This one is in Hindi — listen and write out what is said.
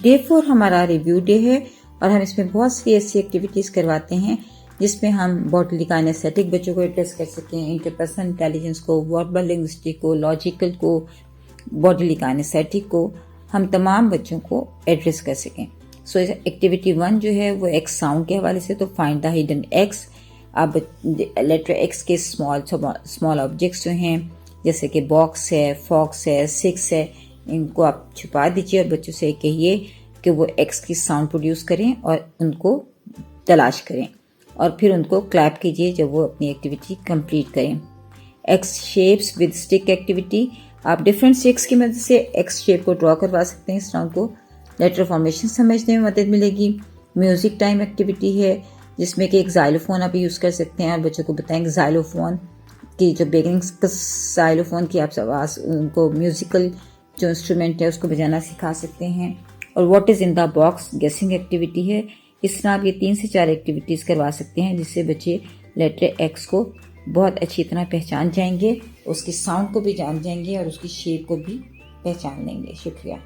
डे 4 हमारा रिव्यू डे है और हम इसमें बहुत सी ऐसी एक्टिविटीज़ करवाते हैं जिसमें हम बॉटली काइनेस्थेटिक बच्चों को एड्रेस कर सकें, इंटरपर्सनल इंटेलिजेंस को, वर्बल लिंग्विस्टिक को, लॉजिकल को, बॉटली काइनेस्थेटिक को, हम तमाम बच्चों को एड्रेस कर सकें। सो एक्टिविटी 1 जो है वो एक्स साउंड के हवाले से, तो फाइंड द हिडन एक्स। अब लेटर एक्स के स्मॉल ऑब्जेक्ट्स जो हैं जैसे कि बॉक्स है, फॉक्स है, सिक्स है, इनको आप छुपा दीजिए और बच्चों से कहिए कि वो एक्स की साउंड प्रोड्यूस करें और उनको तलाश करें और फिर उनको क्लैप कीजिए जब वो अपनी एक्टिविटी कंप्लीट करें। X shapes with stick activity, आप डिफरेंट स्टिक्स की मदद से एक्स शेप को ड्रॉ करवा सकते हैं। इस तरह को लेटर फॉर्मेशन समझने में मदद मिलेगी। म्यूजिक टाइम एक्टिविटी है जिसमें कि एक जाइलोफोन आप यूज़ कर सकते हैं और बच्चों को बताएंगे जाइलोफोन की जो बिगिनिंग्स जाइलोफोन की आप आवाज़ उनको म्यूजिकल जो इंस्ट्रूमेंट है उसको बजाना सिखा सकते हैं। और what is in the box गेसिंग एक्टिविटी है। इस तरह आप ये 3 से 4 एक्टिविटीज़ करवा सकते हैं जिससे बच्चे लेटर एक्स को बहुत अच्छी तरह पहचान जाएंगे, उसकी साउंड को भी जान जाएंगे और उसकी शेप को भी पहचान लेंगे। शुक्रिया।